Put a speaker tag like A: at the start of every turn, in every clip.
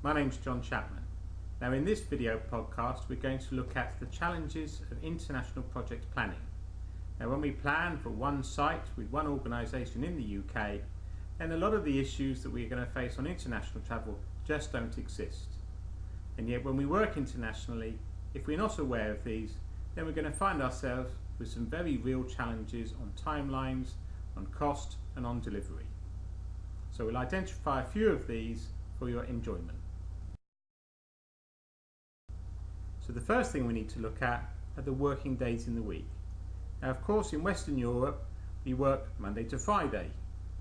A: My name's John Chapman. Now in this video podcast we're going to look at the challenges of international project planning. Now when we plan for one site with one organisation in the UK, then a lot of the issues that we're going to face on international travel just don't exist. And yet when we work internationally, if we're not aware of these, then we're going to find ourselves with some very real challenges on timelines, on cost and on delivery. So we'll identify a few of these for your enjoyment. So the first thing we need to look at are the working days in the week. Now of course in Western Europe we work Monday to Friday,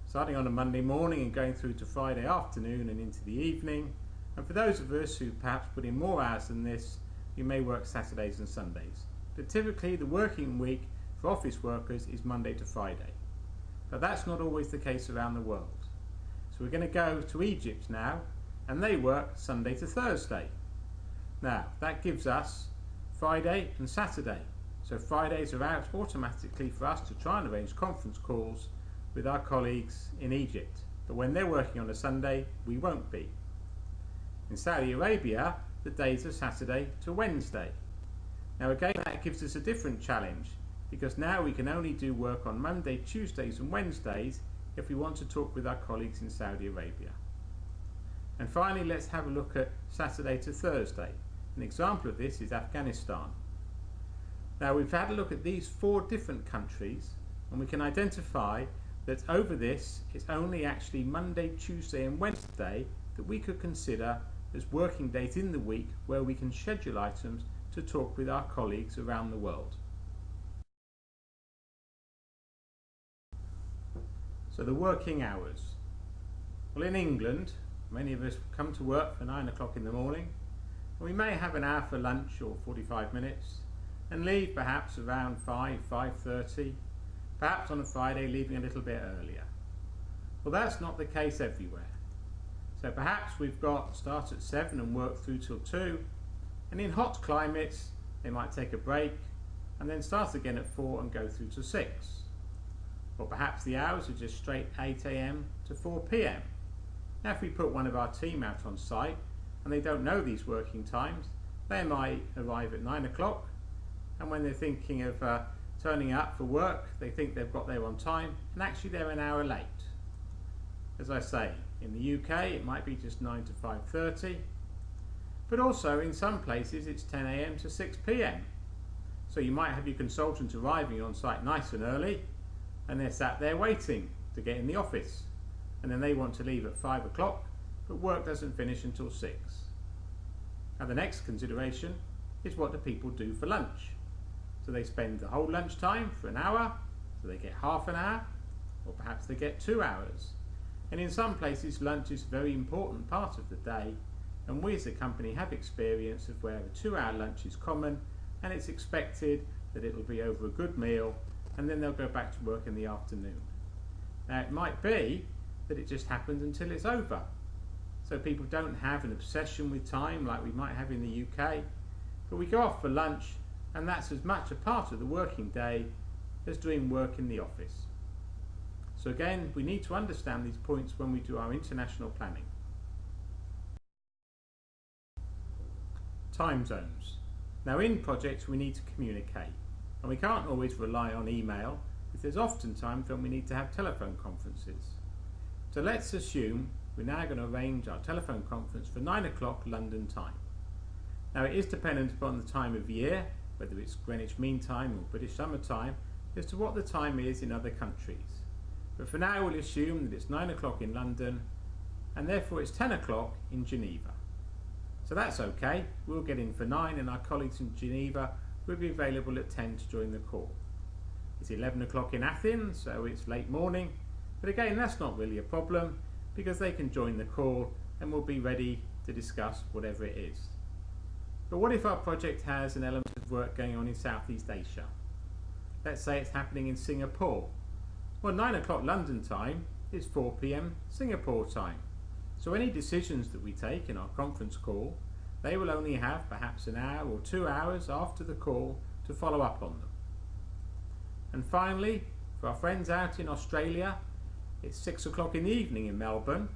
A: starting on a Monday morning and going through to Friday afternoon and into the evening. And for those of us who perhaps put in more hours than this, we may work Saturdays and Sundays. But typically the working week for office workers is Monday to Friday. But that's not always the case around the world. So we're going to go to Egypt now, and they work Sunday to Thursday. Now that gives us Friday and Saturday. So Fridays are out automatically for us to try and arrange conference calls with our colleagues in Egypt. But when they're working on a Sunday, we won't be. In Saudi Arabia, the days are Saturday to Wednesday. Now again, that gives us a different challenge, because now we can only do work on Monday, Tuesdays and Wednesdays if we want to talk with our colleagues in Saudi Arabia. And finally, let's have a look at Saturday to Thursday. An example of this is Afghanistan. Now we've had a look at these 4 different countries, and we can identify that over this it's only actually Monday, Tuesday and Wednesday that we could consider as working days in the week where we can schedule items to talk with our colleagues around the world. So the working hours. Well, in England, many of us come to work for 9 o'clock in the morning, and we may have an hour for lunch or 45 minutes and leave perhaps around 5:30, perhaps on a Friday leaving a little bit earlier. Well, that's not the case everywhere. So perhaps we've got start at 7 and work through till 2, and in hot climates they might take a break and then start again at 4 and go through to 6. Or perhaps the hours are just straight 8 AM to 4 PM. Now if we put one of our team out on site and they don't know these working times, they might arrive at 9 o'clock, and when they're thinking of turning up for work, they think they've got there on time, and actually they're an hour late. As I say, in the UK it might be just 9 to 5:30, but also in some places it's 10 AM to 6 PM. So you might have your consultant arriving on site nice and early, and they're sat there waiting to get in the office, and then they want to leave at 5 o'clock, but work doesn't finish until 6. Now the next consideration is, what do people do for lunch? So they spend the whole lunchtime for an hour, so they get half an hour, or perhaps they get 2 hours. And in some places lunch is a very important part of the day, and we as a company have experience of where a 2-hour lunch is common, and it's expected that it'll be over a good meal, and then they'll go back to work in the afternoon. Now it might be that it just happens until it's over, so people don't have an obsession with time like we might have in the UK, but we go off for lunch, and that's as much a part of the working day as doing work in the office. So again, we need to understand these points when we do our international planning. Time zones. Now in projects we need to communicate, and we can't always rely on email, because there's often times when we need to have telephone conferences. So let's assume we're now going to arrange our telephone conference for 9 o'clock London time. Now it is dependent upon the time of year, whether it's Greenwich Mean Time or British Summer Time, as to what the time is in other countries. But for now we'll assume that it's 9 o'clock in London, and therefore it's 10 o'clock in Geneva. So that's okay, we'll get in for 9 and our colleagues in Geneva will be available at 10 to join the call. It's 11 o'clock in Athens, so it's late morning, but again that's not really a problem, because they can join the call and we'll be ready to discuss whatever it is. But what if our project has an element of work going on in Southeast Asia? Let's say it's happening in Singapore. Well, 9 o'clock London time is 4 PM Singapore time. So any decisions that we take in our conference call, they will only have perhaps an hour or 2 hours after the call to follow up on them. And finally, for our friends out in Australia, it's 6 o'clock in the evening in Melbourne,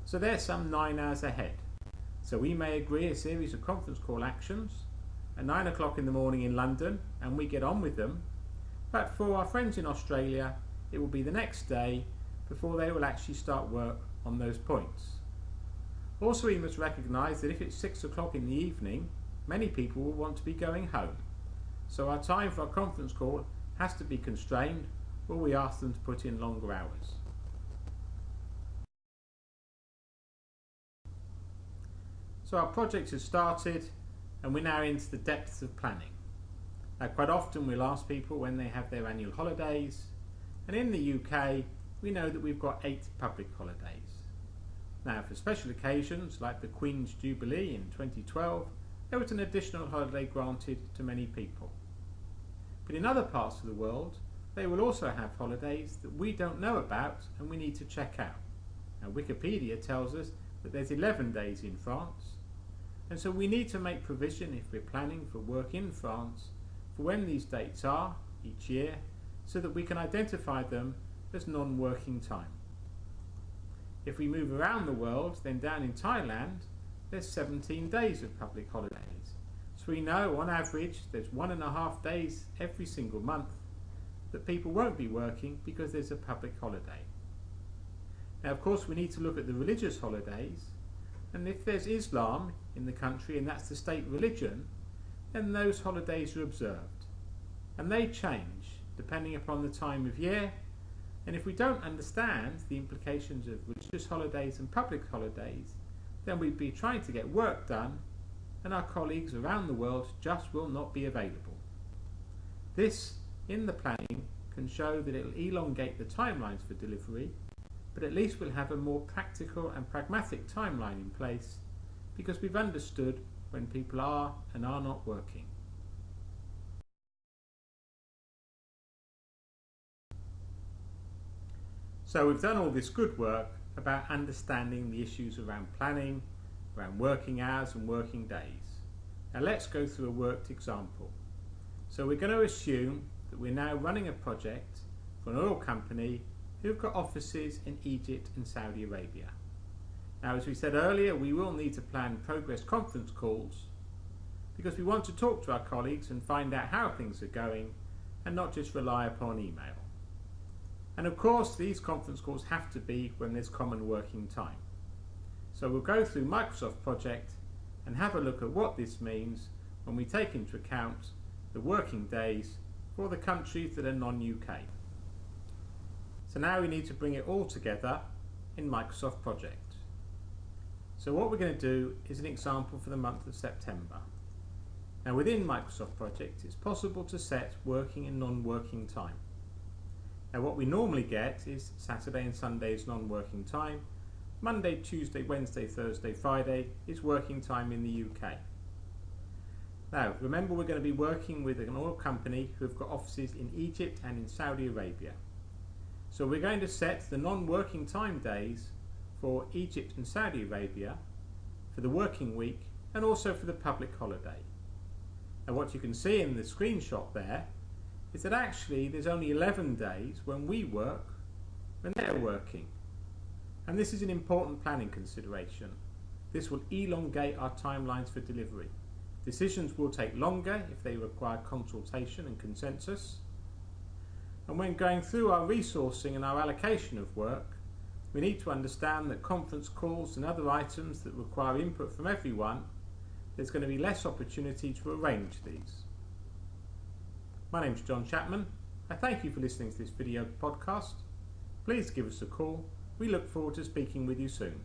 A: so they're some 9 hours ahead. So we may agree a series of conference call actions at 9 o'clock in the morning in London and we get on with them, but for our friends in Australia it will be the next day before they will actually start work on those points. Also, we must recognise that if it's 6 o'clock in the evening, many people will want to be going home. So our time for our conference call has to be constrained, or we ask them to put in longer hours. So our project has started and we're now into the depths of planning. Now, quite often we'll ask people when they have their annual holidays, and in the UK we know that we've got 8 public holidays. Now, for special occasions like the Queen's Jubilee in 2012, there was an additional holiday granted to many people. But in other parts of the world, they will also have holidays that we don't know about and we need to check out. Now, Wikipedia tells us that there's 11 days in France, and so we need to make provision if we're planning for work in France for when these dates are each year, so that we can identify them as non-working time. If we move around the world, then down in Thailand there's 17 days of public holidays. So we know on average there's 1.5 days every single month that people won't be working because there's a public holiday. Now, of course, we need to look at the religious holidays, and if there's Islam in the country and that's the state religion, then those holidays are observed, and they change depending upon the time of year. And if we don't understand the implications of religious holidays and public holidays, then we'd be trying to get work done and our colleagues around the world just will not be available. This, in the planning, can show that it will elongate the timelines for delivery, but at least we'll have a more practical and pragmatic timeline in place because we've understood when people are and are not working. So we've done all this good work about understanding the issues around planning, around working hours and working days. Now let's go through a worked example. So we're going to assume that we're now running a project for an oil company who've got offices in Egypt and Saudi Arabia. Now, as we said earlier, we will need to plan progress conference calls because we want to talk to our colleagues and find out how things are going and not just rely upon email. And of course, these conference calls have to be when there's common working time. So we'll go through Microsoft Project and have a look at what this means when we take into account the working days for the countries that are non-UK. So now we need to bring it all together in Microsoft Project. So what we're going to do is an example for the month of September. Now, within Microsoft Project, it's possible to set working and non-working time. Now, what we normally get is Saturday and Sunday is non-working time. Monday, Tuesday, Wednesday, Thursday, Friday is working time in the UK. Now, remember, we're going to be working with an oil company who have got offices in Egypt and in Saudi Arabia. So we're going to set the non-working time days for Egypt and Saudi Arabia for the working week and also for the public holiday. Now, what you can see in the screenshot there is that actually there's only 11 days when we work when they're working. And this is an important planning consideration. This will elongate our timelines for delivery. Decisions will take longer if they require consultation and consensus. And when going through our resourcing and our allocation of work, we need to understand that conference calls and other items that require input from everyone, there's going to be less opportunity to arrange these. My name's John Chapman. I thank you for listening to this video podcast. Please give us a call. We look forward to speaking with you soon.